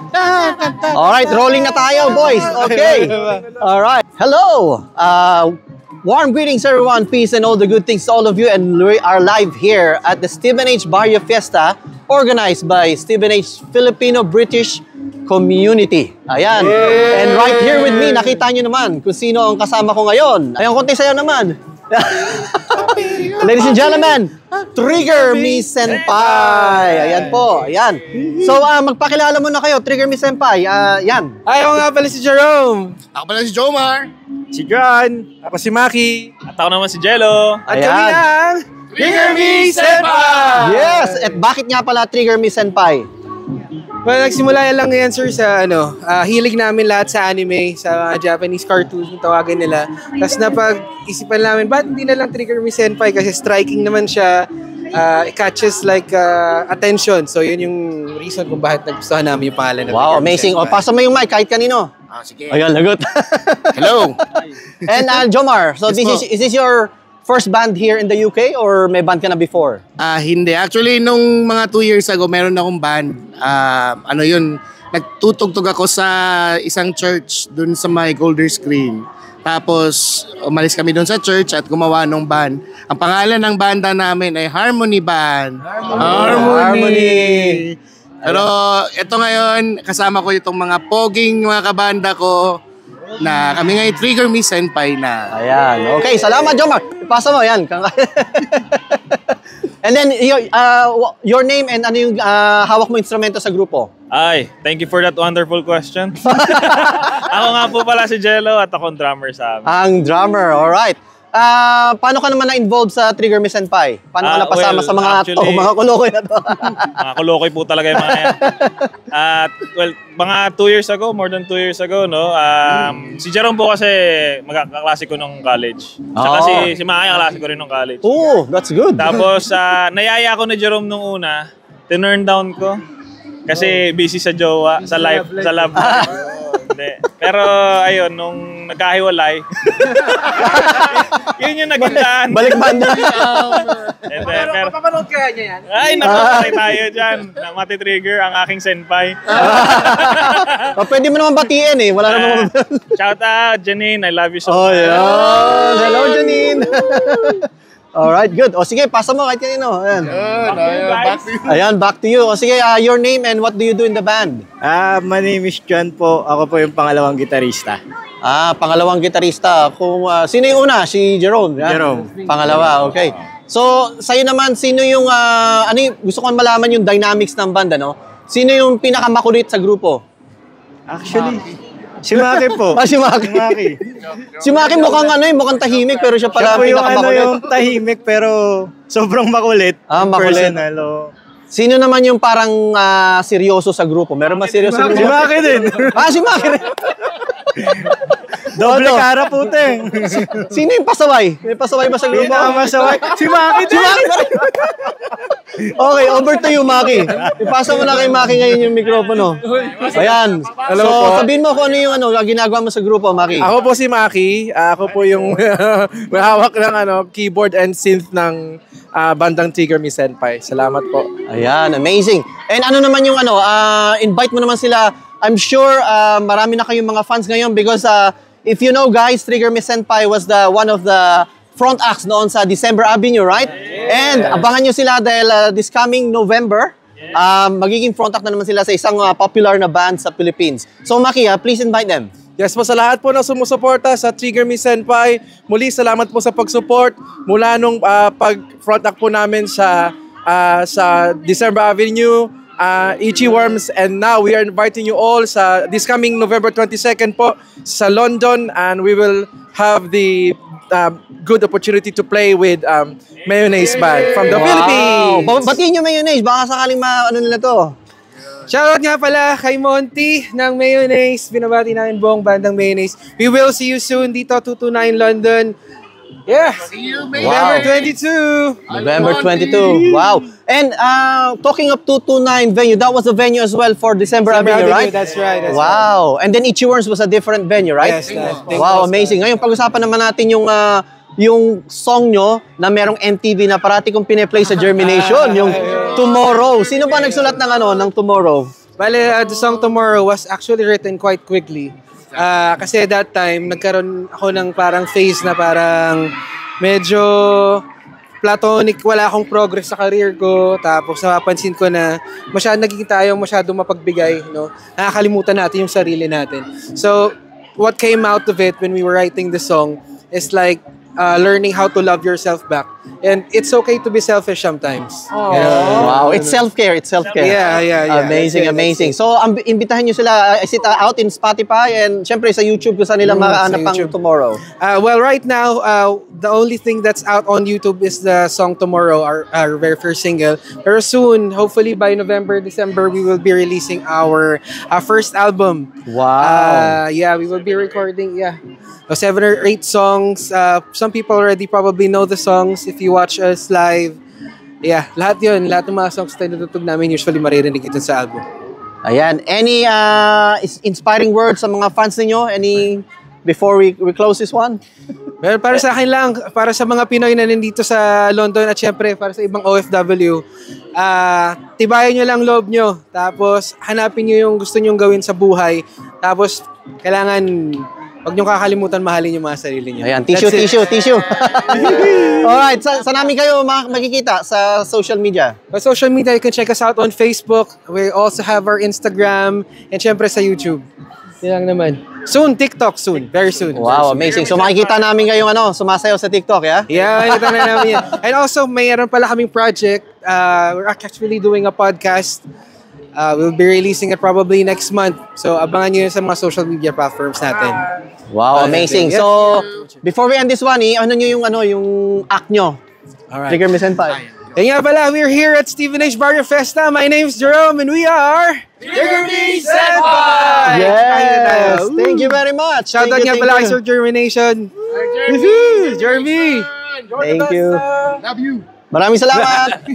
Alright, rolling na tayo, boys. Okay. Alright. Hello. Warm greetings, everyone. Peace and all the good things to all of you. And we are live here at the Stephen H. Barrio Fiesta, organized by Stephen H. Filipino-British Community. Ayan. And right here with me, nakita nyo naman kung sino ang kasama ko ngayon. Ayan, konti sayo naman. Ladies and gentlemen, Trigger Me Senpai. Ayan po, ayan. So, magpakilala muna kayo, Trigger Me Senpai. Yan. Ay, ako nga pala si Jerome. Ako pala si Jomar. Si John. Ako si Maki. At ako naman si Jello. At kami ang Trigger Me Senpai! Yes! At bakit nga pala Trigger Me Senpai? Well, nagsimula lang yan, sir, sa hilig namin lahat sa anime, sa Japanese cartoons, yung tawagan nila. Tapos napag-isipan namin, ba't hindi na lang Trigger Me Senpai? Kasi striking naman siya, it catches attention. So yun yung reason kung bakit nagustuhan namin yung pangalan ng Wow, amazing. O, pasa mo yung mic kahit kanino. Sige. Ayun, lagot. Hello. And Jomar, so Yes, is this your first band here in the UK or may band ka na before? Hindi. Actually, nung mga 2 years ago, meron akong band. Nagtutugtog ako sa isang church dun sa may Golder Screen. Tapos, umalis kami dun sa church at gumawa ng band. Ang pangalan ng banda namin ay Harmony Band. Harmony. Pero ito ngayon, kasama ko itong mga poging mga kabanda ko na kami ngayon Trigger Me Senpai na. Ayan. Okay, salamat Jomar. Ipasa mo, yan. And then, your name and ano yung hawak mo instrumento sa grupo? Ay, thank you for that wonderful question. Ako nga po pala si Jello at ako ang drummer sa amin. Ang drummer, alright. Paano ka naman na-involved sa Trigger Me Senpai? Paano ka napasama sa mga mga kulokoy na to? Mga kulokoy po talaga yung mga yan. Mga 2 years ago, more than 2 years ago, no? Si Jerome po kasi magkaklase ko nung college. Saka si Maki, kaklase ko rin nung college. Oh, that's good. Tapos, nayaya ko ni Jerome nung una, tinurn down ko. Kasi busy sa jowa, sa love life. Hindi. Pero ayun, nung nagkahiwalay, yun yung naging daan. Balik banda. Pero papanood kaya niya yan? Ay, nakapatay tayo dyan. Mati-trigger ang aking senpai. Pwede mo naman batiin eh. Wala naman. Shout out, Janine. I love you so Oh, much. yeah. Hello, Janine. Alright, good. O sige, pasa mo kahit kanino. Ayan. Back to you. Ayan, back to you. O sige, your name and what do you do in the band? My name is John po. Ako po yung pangalawang gitarista. Pangalawang gitarista. Sino yung una? Si Jerome. Yan? Jerome. Pangalawa, okay. So, sa'yo naman, sino yung, gusto ko malaman yung dynamics ng band, ano? Sino yung pinakamakulit sa grupo? Actually, si Maki po. Si Maki. Si Maki mukhang mukhang tahimik pero siya pala Siya po yung pinakamakulit. yung tahimik pero sobrang makulit. Makulit. Personal. Sino naman yung parang seryoso sa grupo? Meron ba seryoso sa grupo? Si Maki din. Si Maki rin. Doble cara po, te. Sino yung pasaway? May pasaway ba sa grupo? Masaway. Si Maki din. Si Maki pa rin. Okay, over to you, Maki. Ipasa mo na kay Maki ngayon yung mikropono. Ayan. Hello So, po. sabihin mo kung ano yung ginagawa mo sa grupo, Maki. Ako po si Maki. Ako po yung may hawak ng keyboard and synth ng bandang Trigger Me Senpai. Salamat po. Ayan, amazing. And ano naman yung invite mo naman sila. I'm sure marami na kayong mga fans ngayon because if you know guys, Trigger Me Senpai was one of the front acts noon sa December Avenue, right? And abangan nyo sila dahil this coming November, magiging front act na naman sila sa isang popular na band sa Philippines. So Maki, please invite them. Yes po, sa lahat po na sumusuporta sa Trigger Me Senpai. Muli, salamat po sa pag-support mula nung pag-front act po namin sa December Avenue, Ichi Worms, and now we are inviting you all sa this coming November 22nd po sa London, and we will have the good opportunity to play with Mayonnaise Band from the Philippines. Batiin nyo Mayonnaise, baka sakaling nila to. Shoutout nga pala kay Monty ng Mayonnaise. Binabati namin buong bandang Mayonnaise. We will see you soon dito, 229 London. Yeah. See you, May. November 22. November 22. Wow. And talking of 229 venue, that was a venue as well for December Avenue, right? That's right. That's Wow. And then Ichi Worms was a different venue, right? Yes, Wow, amazing. Ngayon, pag-usapan naman natin yung song nyo na merong MTV na parati kong pine-play sa Germination, yung Tomorrow. Sino ba nagsulat ng ng Tomorrow? Bale, the song Tomorrow was actually written quite quickly. Kasi that time, nagkaroon ako ng parang phase na parang medyo platonic, wala akong progress sa career ko. Tapos napapansin ko na nagiging tayong masyadong mapagbigay, no? Nakakalimutan natin yung sarili natin. So, what came out of it when we were writing the song is like learning how to love yourself back. And it's okay to be selfish sometimes. Oh. Wow, it's self-care, it's self-care. Yeah. Amazing. So, imbitahan nyo sila, is it out in Spotify and syempre sa YouTube kung saan nila makahanap ang Tomorrow? Well, right now, the only thing that's out on YouTube is the song Tomorrow, our very first single. Pero soon, hopefully by November, December, we will be releasing our first album. Wow. We will be recording, 7 or 8 songs. Some people already probably know the songs if you watch us live. Lahat yun. Lahat ng mga songs tayo natutug namin, usually maririnig ito sa album. Ayan. Any inspiring words sa mga fans ninyo? Any before we close this one? Well, para sa akin lang, para sa mga Pinoy na nandito sa London at syempre para sa ibang OFW, tibayan nyo lang loob nyo. Tapos hanapin nyo yung gusto nyo gawin sa buhay. Tapos kailangan huwag niyong kakalimutan mahalin yung mga sarili niyo. Ayan, tissue. Alright, saan namin kayo makikita sa social media? Sa social media, you can check us out on Facebook. We also have our Instagram and syempre sa YouTube. Yan lang naman. Soon, TikTok soon. Very soon. Wow, amazing. So makikita namin kayong sumasayaw sa TikTok, yeah? Yeah, makikita na namin yan. And also, mayroon pala kaming project. We're actually doing a podcast. We'll be releasing it probably next month. So, abangan nyo yun sa mga social media platforms natin. Wow, amazing. So, before we end this one, ano nyo yung act nyo? Alright. Trigger Me Senpai. And nga pala, we're here at Stephen H. Barrio Festa. My name's Jerome and we are Trigger Me Senpai! Yes! Thank you very much. Shoutout nga pala kay Sir Germination. Jeremy! Thank you. Love you. Maraming salamat.